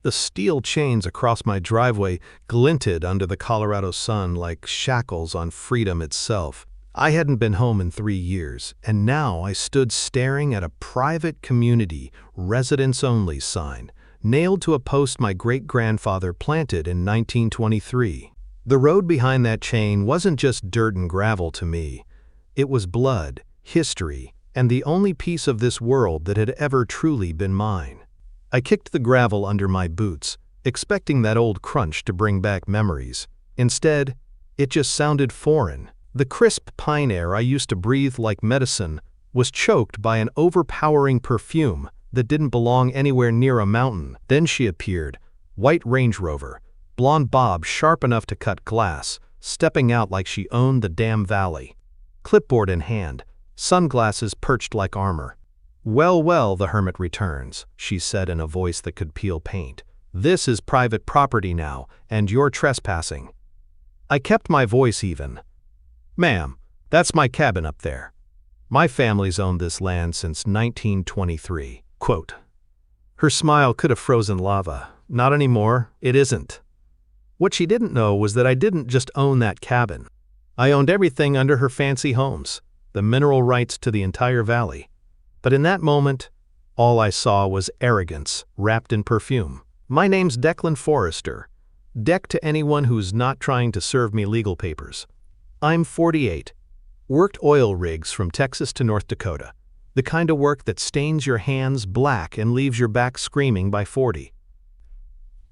The steel chains across my driveway glinted under the Colorado sun like shackles on freedom itself. I hadn't been home in 3 years, and now I stood staring at a private community, residents-only sign, nailed to a post my great-grandfather planted in 1923. The road behind that chain wasn't just dirt and gravel to me. It was blood, history, and the only piece of this world that had ever truly been mine. I kicked the gravel under my boots, expecting that old crunch to bring back memories. Instead, it just sounded foreign. The crisp pine air I used to breathe like medicine was choked by an overpowering perfume that didn't belong anywhere near a mountain. Then she appeared, white Range Rover, blonde bob sharp enough to cut glass, stepping out like she owned the damn valley. Clipboard in hand, sunglasses perched like armor. "Well, well," the hermit returns, she said in a voice that could peel paint. "This is private property now, and you're trespassing." I kept my voice even. "Ma'am, that's my cabin up there. My family's owned this land since 1923. Quote. Her smile could have frozen lava. Not anymore, it isn't. What she didn't know was that I didn't just own that cabin. I owned everything under her fancy homes, the mineral rights to the entire valley. But in that moment, all I saw was arrogance wrapped in perfume. My name's Declan Forrester. Deck to anyone who's not trying to serve me legal papers. I'm 48. Worked oil rigs from Texas to North Dakota. The kind of work that stains your hands black and leaves your back screaming by 40.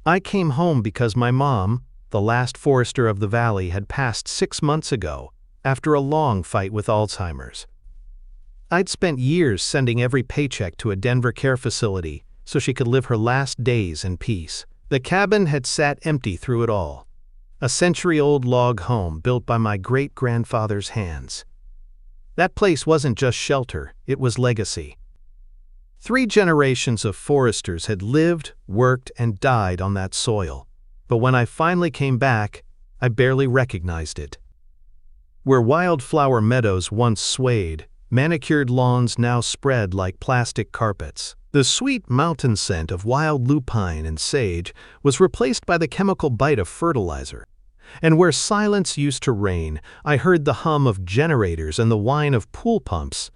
I came home because my mom, the last Forrester of the Valley, had passed 6 months ago after a long fight with Alzheimer's. I'd spent years sending every paycheck to a Denver care facility so she could live her last days in peace. The cabin had sat empty through it all. A century-old log home built by my great-grandfather's hands. That place wasn't just shelter, it was legacy. 3 generations of Forresters had lived, worked, and died on that soil. But when I finally came back, I barely recognized it. Where wildflower meadows once swayed, manicured lawns now spread like plastic carpets. The sweet mountain scent of wild lupine and sage was replaced by the chemical bite of fertilizer. And where silence used to reign, I heard the hum of generators and the whine of pool pumps.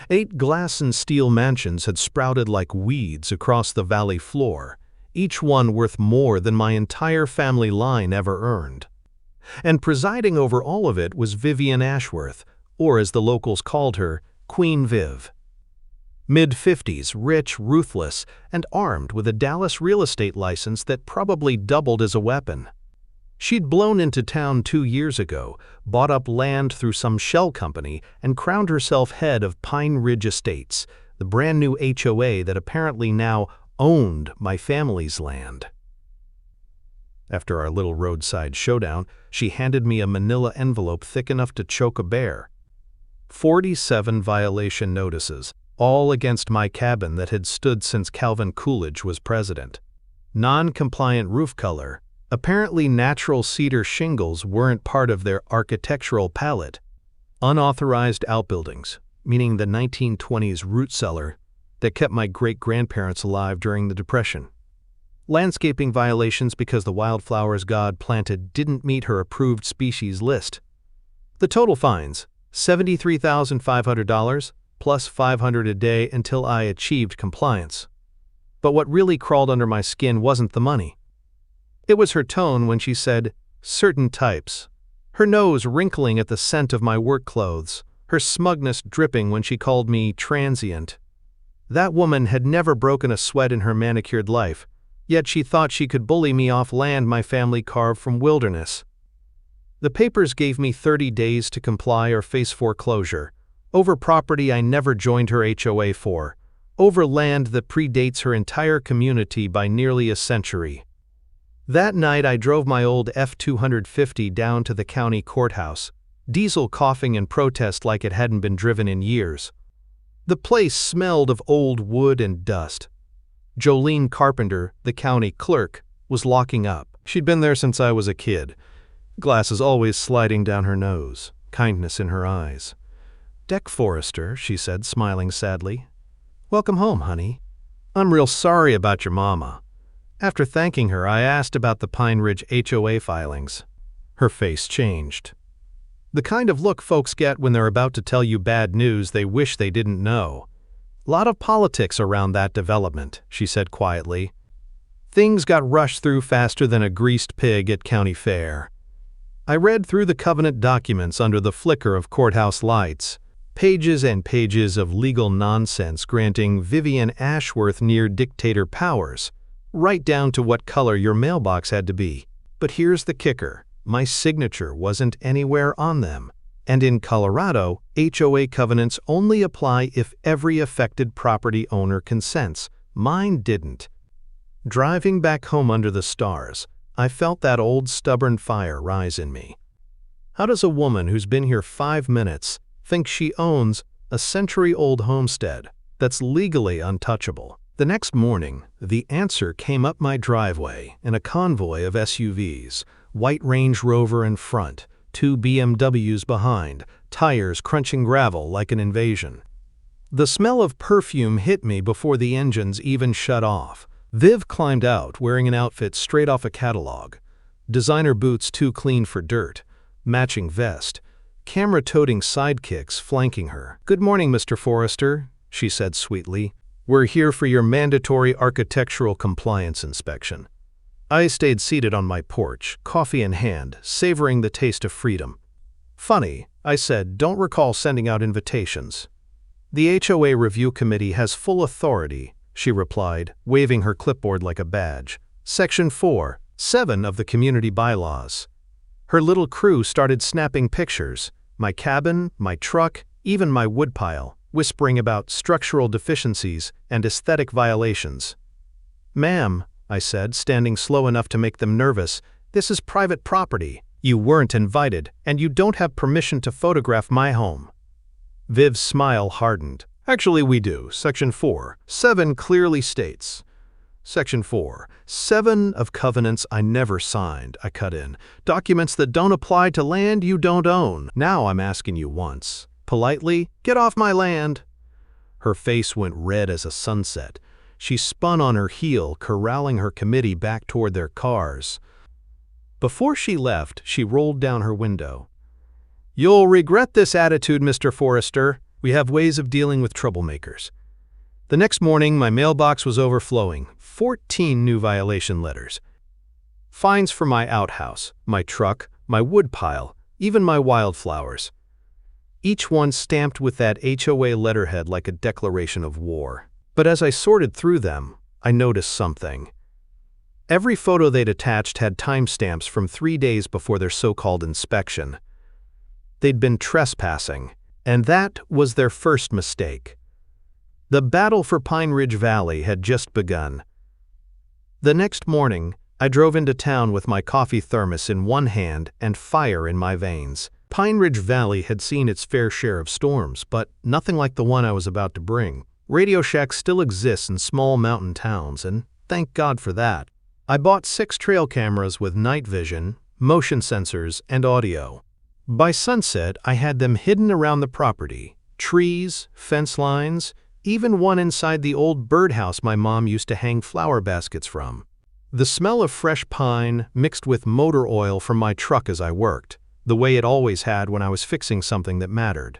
8 glass and steel mansions had sprouted like weeds across the valley floor, each one worth more than my entire family line ever earned. And presiding over all of it was Vivian Ashworth, or as the locals called her, Queen Viv. Mid-50s, rich, ruthless, and armed with a Dallas real estate license that probably doubled as a weapon. She'd blown into town 2 years ago, bought up land through some shell company, and crowned herself head of Pine Ridge Estates, the brand new HOA that apparently now owned my family's land. After our little roadside showdown, she handed me a manila envelope thick enough to choke a bear. 47 violation notices, all against my cabin that had stood since Calvin Coolidge was president. Non-compliant roof color. Apparently natural cedar shingles weren't part of their architectural palette. Unauthorized outbuildings, meaning the 1920s root cellar that kept my great-grandparents alive during the Depression. Landscaping violations because the wildflowers God planted didn't meet her approved species list. The total fines, $73,500 plus $500 a day until I achieved compliance. But what really crawled under my skin wasn't the money. It was her tone when she said, "certain types." Her nose wrinkling at the scent of my work clothes, her smugness dripping when she called me transient. That woman had never broken a sweat in her manicured life, yet she thought she could bully me off land my family carved from wilderness. The papers gave me 30 days to comply or face foreclosure, over property I never joined her HOA for, over land that predates her entire community by nearly a century. That night I drove my old F-250 down to the county courthouse, diesel coughing in protest like it hadn't been driven in years. The place smelled of old wood and dust. Jolene Carpenter, the county clerk, was locking up. She'd been there since I was a kid, glasses always sliding down her nose, kindness in her eyes. "Deck Forrester," she said, smiling sadly. "Welcome home, honey. I'm real sorry about your mama. After thanking her, I asked about the Pine Ridge HOA filings. Her face changed. The kind of look folks get when they're about to tell you bad news they wish they didn't know. "Lot of politics around that development," she said quietly. "Things got rushed through faster than a greased pig at county fair." I read through the covenant documents under the flicker of courthouse lights. Pages and pages of legal nonsense granting Vivian Ashworth near-dictator powers, right down to what color your mailbox had to be. But here's the kicker. My signature wasn't anywhere on them. And in Colorado, HOA covenants only apply if every affected property owner consents. Mine didn't. Driving back home under the stars, I felt that old stubborn fire rise in me. How does a woman who's been here 5 minutes think she owns a century-old homestead that's legally untouchable? The next morning, the answer came up my driveway in a convoy of SUVs, white Range Rover in front, 2 BMWs behind, tires crunching gravel like an invasion. The smell of perfume hit me before the engines even shut off. Viv climbed out wearing an outfit straight off a catalog. Designer boots too clean for dirt, matching vest, camera-toting sidekicks flanking her. "Good morning, Mr. Forrester," she said sweetly. "We're here for your mandatory architectural compliance inspection." I stayed seated on my porch, coffee in hand, savoring the taste of freedom. "Funny," I said, "don't recall sending out invitations." "The HOA review committee has full authority," she replied, waving her clipboard like a badge. "Section 4(7) of the community bylaws." Her little crew started snapping pictures, my cabin, my truck, even my woodpile, whispering about structural deficiencies and aesthetic violations. "Ma'am," I said, standing slow enough to make them nervous, "this is private property. You weren't invited, and you don't have permission to photograph my home." Viv's smile hardened. "Actually, we do. Section 4(7) clearly states." "Section 4(7) of covenants I never signed," I cut in. "Documents that don't apply to land you don't own. Now I'm asking you once. Politely, get off my land." Her face went red as a sunset. She spun on her heel, corralling her committee back toward their cars. Before she left, she rolled down her window. "You'll regret this attitude, Mr. Forrester. We have ways of dealing with troublemakers." The next morning, my mailbox was overflowing. 14 new violation letters. Fines for my outhouse, my truck, my woodpile, even my wildflowers. Each one stamped with that HOA letterhead like a declaration of war. But as I sorted through them, I noticed something. Every photo they'd attached had timestamps from 3 days before their so-called inspection. They'd been trespassing, and that was their first mistake. The battle for Pine Ridge Valley had just begun. The next morning, I drove into town with my coffee thermos in one hand and fire in my veins. Pine Ridge Valley had seen its fair share of storms, but nothing like the one I was about to bring. Radio Shacks still exists in small mountain towns, and thank God for that. I bought 6 trail cameras with night vision, motion sensors, and audio. By sunset, I had them hidden around the property. Trees, fence lines, even one inside the old birdhouse my mom used to hang flower baskets from. The smell of fresh pine mixed with motor oil from my truck as I worked, the way it always had when I was fixing something that mattered.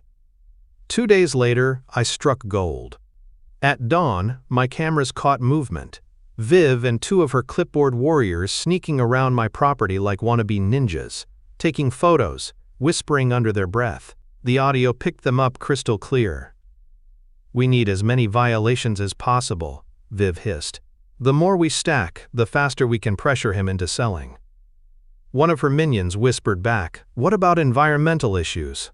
2 days later, I struck gold. At dawn, my cameras caught movement. Viv and 2 of her clipboard warriors sneaking around my property like wannabe ninjas, taking photos, whispering under their breath. The audio picked them up crystal clear. "We need as many violations as possible," Viv hissed. "The more we stack, the faster we can pressure him into selling." One of her minions whispered back, "What about environmental issues?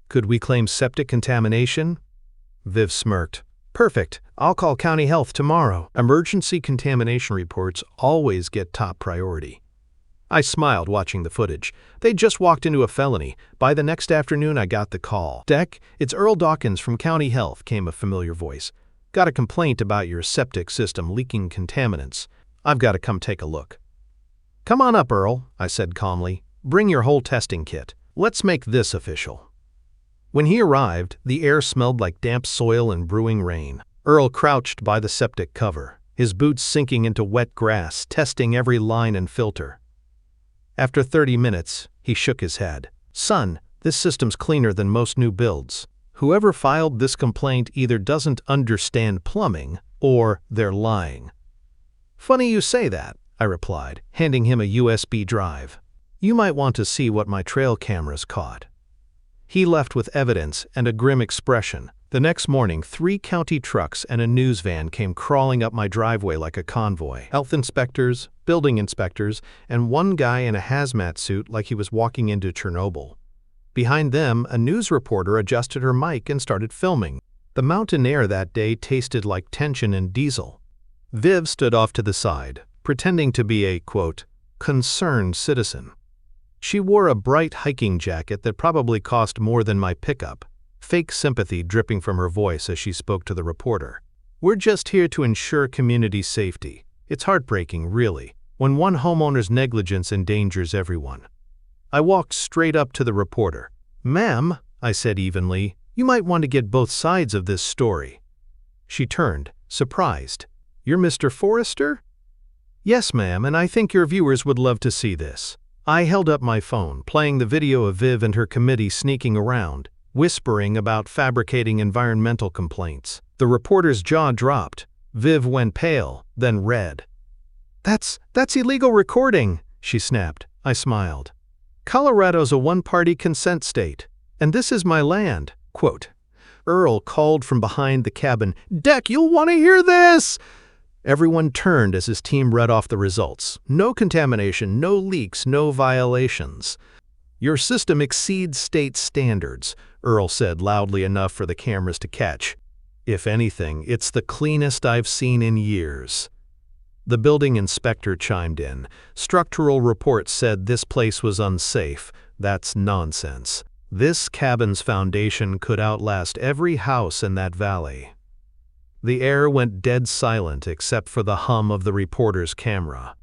Could we claim septic contamination?" Viv smirked. "Perfect. I'll call County Health tomorrow. Emergency contamination reports always get top priority." I smiled watching the footage. They'd just walked into a felony. By the next afternoon, I got the call. "Deck, it's Earl Dawkins from County Health," came a familiar voice. "Got a complaint about your septic system leaking contaminants. I've got to come take a look." "Come on up, Earl," I said calmly. "Bring your whole testing kit. Let's make this official." When he arrived, the air smelled like damp soil and brewing rain. Earl crouched by the septic cover, his boots sinking into wet grass, testing every line and filter. After 30 minutes, he shook his head. "Son, this system's cleaner than most new builds. Whoever filed this complaint either doesn't understand plumbing or they're lying." "Funny you say that," I replied, handing him a USB drive. "You might want to see what my trail cameras caught." He left with evidence and a grim expression. The next morning, 3 county trucks and a news van came crawling up my driveway like a convoy. Health inspectors, building inspectors, and one guy in a hazmat suit like he was walking into Chernobyl. Behind them, a news reporter adjusted her mic and started filming. The mountain air that day tasted like tension and diesel. Viv stood off to the side, pretending to be a, quote, concerned citizen. She wore a bright hiking jacket that probably cost more than my pickup, fake sympathy dripping from her voice as she spoke to the reporter. "We're just here to ensure community safety. It's heartbreaking, really, when one homeowner's negligence endangers everyone." I walked straight up to the reporter. "Ma'am," I said evenly, "you might want to get both sides of this story." She turned, surprised. "You're Mr. Forrester?" "Yes, ma'am, and I think your viewers would love to see this." I held up my phone, playing the video of Viv and her committee sneaking around, whispering about fabricating environmental complaints. The reporter's jaw dropped. Viv went pale, then red. That's illegal recording," she snapped. I smiled. "Colorado's a one-party consent state, and this is my land." Quote. Earl called from behind the cabin, "Deck, you'll want to hear this!" Everyone turned as his team read off the results. No contamination, no leaks, no violations. "Your system exceeds state standards," Earl said loudly enough for the cameras to catch. "If anything, it's the cleanest I've seen in years." The building inspector chimed in. "Structural reports said this place was unsafe. That's nonsense. This cabin's foundation could outlast every house in that valley." The air went dead silent except for the hum of the reporter's camera.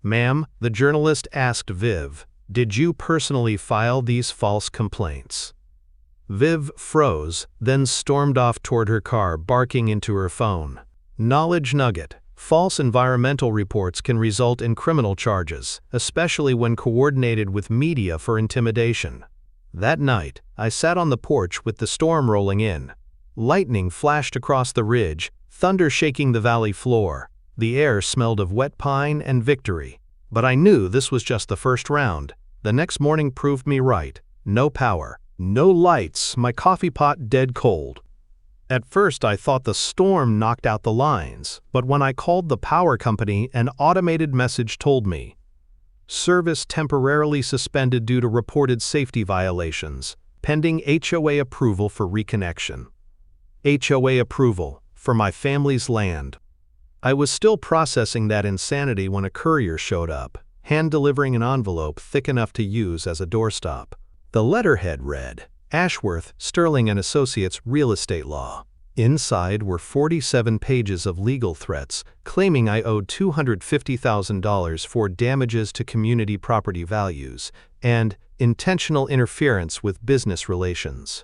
"Ma'am," the journalist asked Viv, "did you personally file these false complaints?" Viv froze, then stormed off toward her car, barking into her phone. Knowledge nugget. False environmental reports can result in criminal charges, especially when coordinated with media for intimidation. That night, I sat on the porch with the storm rolling in. Lightning flashed across the ridge, thunder shaking the valley floor. The air smelled of wet pine and victory. But I knew this was just the first round. The next morning proved me right. No power, no lights, my coffee pot dead cold. At first I thought the storm knocked out the lines, but when I called the power company, an automated message told me, "Service temporarily suspended due to reported safety violations, pending HOA approval for reconnection." HOA approval for my family's land. I was still processing that insanity when a courier showed up, hand-delivering an envelope thick enough to use as a doorstop. The letterhead read, "Ashworth, Sterling & Associates Real Estate Law." Inside were 47 pages of legal threats claiming I owed $250,000 for damages to community property values and intentional interference with business relations.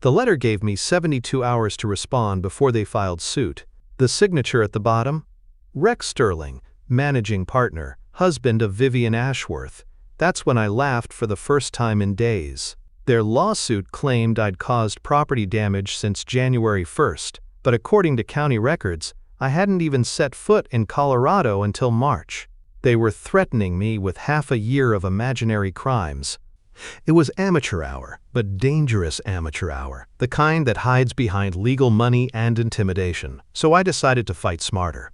The letter gave me 72 hours to respond before they filed suit. The signature at the bottom? Rex Sterling, managing partner, husband of Vivian Ashworth. That's when I laughed for the first time in days. Their lawsuit claimed I'd caused property damage since January 1st, but according to county records, I hadn't even set foot in Colorado until March. They were threatening me with half a year of imaginary crimes. It was amateur hour, but dangerous amateur hour, the kind that hides behind legal money and intimidation. So I decided to fight smarter.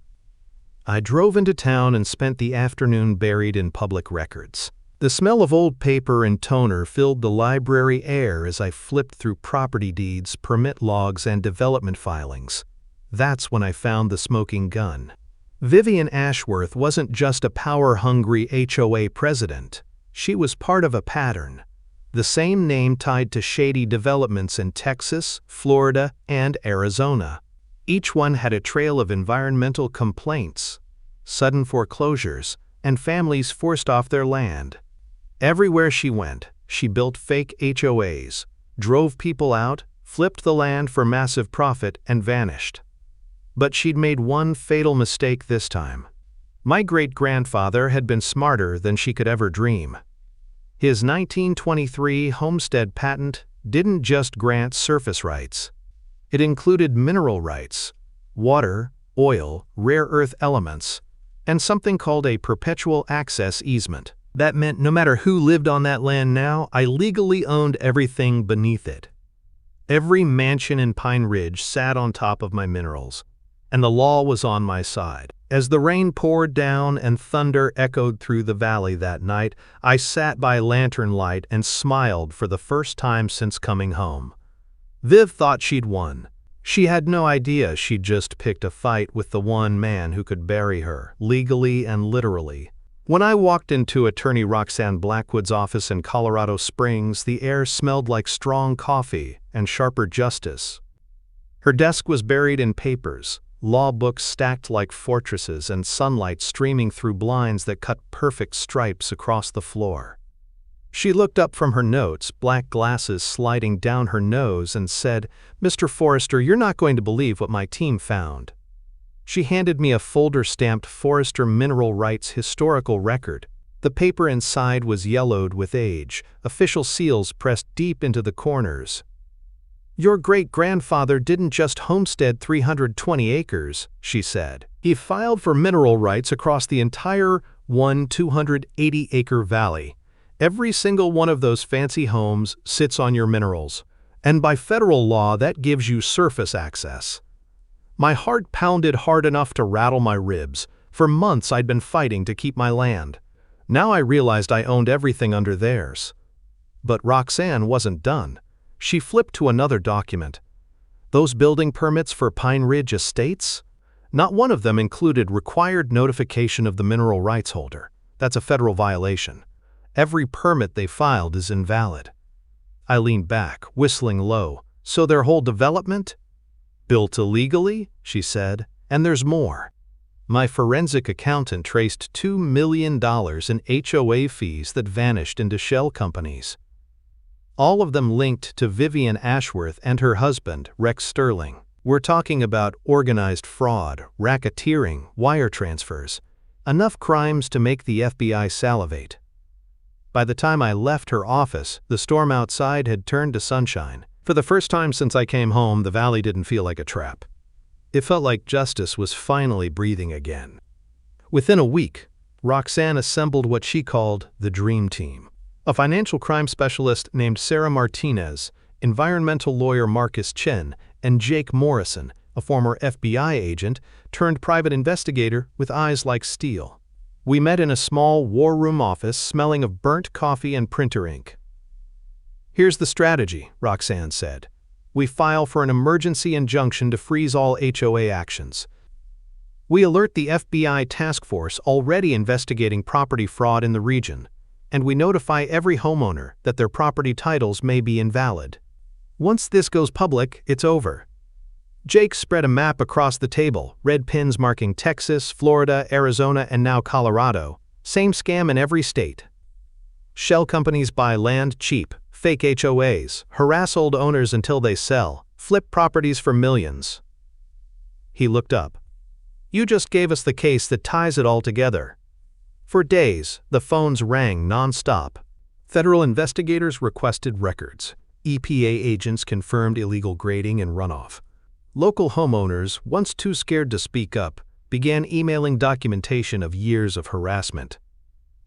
I drove into town and spent the afternoon buried in public records. The smell of old paper and toner filled the library air as I flipped through property deeds, permit logs, and development filings. That's when I found the smoking gun. Vivian Ashworth wasn't just a power-hungry HOA president. She was part of a pattern. The same name tied to shady developments in Texas, Florida, and Arizona. Each one had a trail of environmental complaints, sudden foreclosures, and families forced off their land. Everywhere she went, she built fake HOAs, drove people out, flipped the land for massive profit, and vanished. But she'd made one fatal mistake this time. My great-grandfather had been smarter than she could ever dream. His 1923 homestead patent didn't just grant surface rights. It included mineral rights, water, oil, rare earth elements, and something called a perpetual access easement. That meant no matter who lived on that land now, I legally owned everything beneath it. Every mansion in Pine Ridge sat on top of my minerals, and the law was on my side. As the rain poured down and thunder echoed through the valley that night, I sat by lantern light and smiled for the first time since coming home. Viv thought she'd won. She had no idea she'd just picked a fight with the one man who could bury her, legally and literally. When I walked into attorney Roxanne Blackwood's office in Colorado Springs, the air smelled like strong coffee and sharper justice. Her desk was buried in papers, law books stacked like fortresses, and sunlight streaming through blinds that cut perfect stripes across the floor. She looked up from her notes, black glasses sliding down her nose, and said, "Mr. Forrester, you're not going to believe what my team found." She handed me a folder stamped Forrester Mineral Rights Historical Record. The paper inside was yellowed with age, official seals pressed deep into the corners. "Your great-grandfather didn't just homestead 320 acres, she said. He filed for mineral rights across the entire 280-acre valley. Every single one of those fancy homes sits on your minerals, and by federal law that gives you surface access." My heart pounded hard enough to rattle my ribs. For months I'd been fighting to keep my land. Now I realized I owned everything under theirs. But Roxanne wasn't done. She flipped to another document. Those building permits for Pine Ridge Estates? Not one of them included required notification of the mineral rights holder. That's a federal violation. Every permit they filed is invalid. I leaned back, whistling low. "So their whole development? Built illegally?" she said. "And there's more." My forensic accountant traced $2 million in HOA fees that vanished into shell companies. All of them linked to Vivian Ashworth and her husband, Rex Sterling. We're talking about organized fraud, racketeering, wire transfers. Enough crimes to make the FBI salivate. By the time I left her office, the storm outside had turned to sunshine. For the first time since I came home, the valley didn't feel like a trap. It felt like justice was finally breathing again. Within a week, Roxanne assembled what she called the Dream Team. A financial crime specialist named Sarah Martinez, environmental lawyer Marcus Chen, and Jake Morrison, a former FBI agent turned private investigator with eyes like steel. We met in a small war room office smelling of burnt coffee and printer ink. "Here's the strategy," Roxanne said. "We file for an emergency injunction to freeze all HOA actions. We alert the FBI task force already investigating property fraud in the region, and we notify every homeowner that their property titles may be invalid. Once this goes public, it's over." Jake spread a map across the table, red pins marking Texas, Florida, Arizona, and now Colorado. Same scam in every state. Shell companies buy land cheap, fake HOAs, harass old owners until they sell, flip properties for millions. He looked up. "You just gave us the case that ties it all together." For days, the phones rang nonstop. Federal investigators requested records. EPA agents confirmed illegal grading and runoff. Local homeowners, once too scared to speak up, began emailing documentation of years of harassment.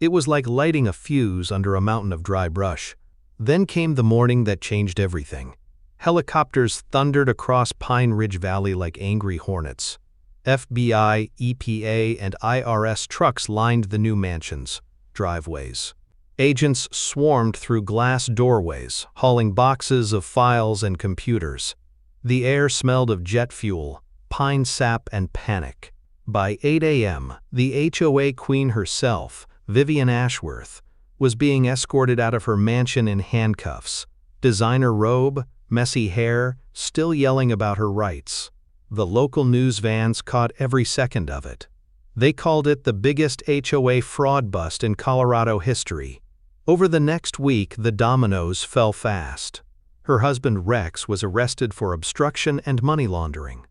It was like lighting a fuse under a mountain of dry brush. Then came the morning that changed everything. Helicopters thundered across Pine Ridge Valley like angry hornets. FBI, EPA, and IRS trucks lined the new mansions' driveways. Agents swarmed through glass doorways, hauling boxes of files and computers. The air smelled of jet fuel, pine sap, and panic. By 8 a.m., the HOA queen herself, Vivian Ashworth, was being escorted out of her mansion in handcuffs. Designer robe, messy hair, still yelling about her rights. The local news vans caught every second of it. They called it the biggest HOA fraud bust in Colorado history. Over the next week, the dominoes fell fast. Her husband Rex was arrested for obstruction and money laundering.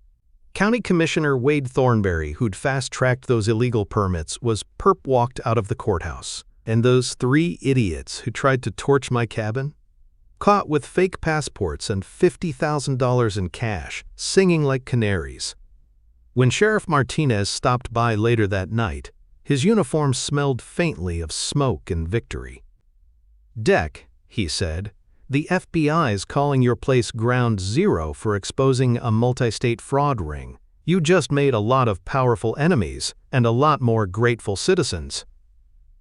County Commissioner Wade Thornberry, who'd fast-tracked those illegal permits, was perp-walked out of the courthouse. And those 3 idiots who tried to torch my cabin? Caught with fake passports and $50,000 in cash, singing like canaries. When Sheriff Martinez stopped by later that night, his uniform smelled faintly of smoke and victory. "Deck," he said, "the FBI's calling your place ground zero for exposing a multi-state fraud ring. You just made a lot of powerful enemies and a lot more grateful citizens."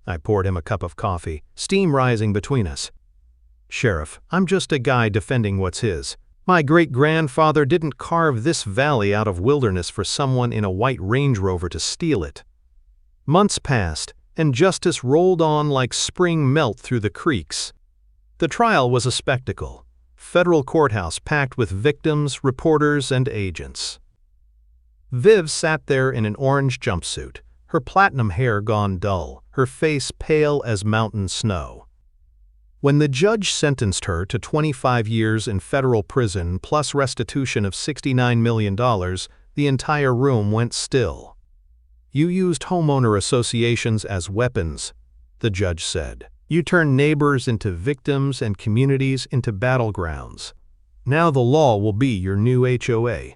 I poured him a cup of coffee, steam rising between us. "Sheriff, I'm just a guy defending what's his. My great-grandfather didn't carve this valley out of wilderness for someone in a white Range Rover to steal it." Months passed, and justice rolled on like spring melt through the creeks. The trial was a spectacle. Federal courthouse packed with victims, reporters, and agents. Viv sat there in an orange jumpsuit, her platinum hair gone dull, her face pale as mountain snow. When the judge sentenced her to 25 years in federal prison plus restitution of $69 million, the entire room went still. "You used homeowner associations as weapons," the judge said. "You turned neighbors into victims and communities into battlegrounds. Now the law will be your new HOA."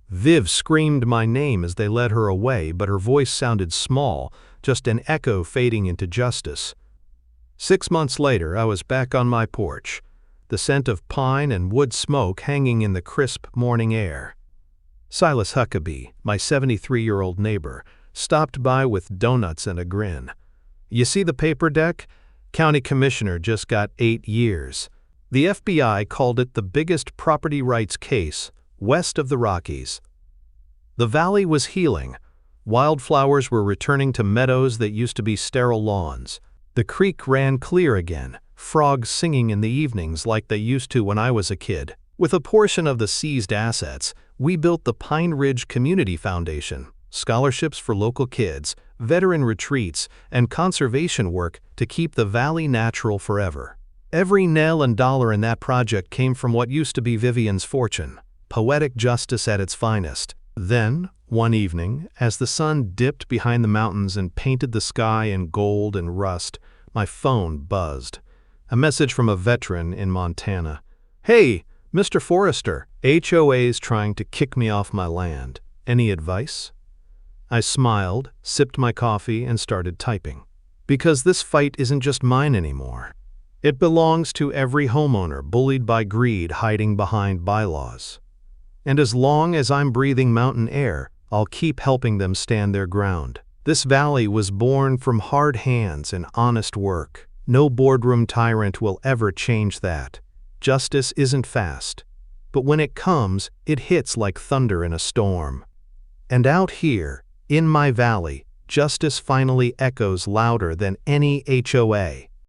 Viv screamed my name as they led her away, but her voice sounded small, just an echo fading into justice. 6 months later, I was back on my porch, the scent of pine and wood smoke hanging in the crisp morning air. Silas Huckabee, my 73-year-old neighbor, stopped by with donuts and a grin. "You see the paper, Deck? County Commissioner just got 8 years. The FBI called it the biggest property rights case west of the Rockies." The valley was healing. Wildflowers were returning to meadows that used to be sterile lawns. The creek ran clear again, frogs singing in the evenings like they used to when I was a kid. With a portion of the seized assets, we built the Pine Ridge Community Foundation, scholarships for local kids, veteran retreats, and conservation work to keep the valley natural forever. Every nail and dollar in that project came from what used to be Vivian's fortune, poetic justice at its finest. Then, one evening, as the sun dipped behind the mountains and painted the sky in gold and rust, my phone buzzed. A message from a veteran in Montana. "Hey, Mr. Forrester, HOA's trying to kick me off my land. Any advice?" I smiled, sipped my coffee, and started typing. Because this fight isn't just mine anymore. It belongs to every homeowner bullied by greed hiding behind bylaws. And as long as I'm breathing mountain air, I'll keep helping them stand their ground. This valley was born from hard hands and honest work. No boardroom tyrant will ever change that. Justice isn't fast, but when it comes, it hits like thunder in a storm. And out here, in my valley, justice finally echoes louder than any HOA.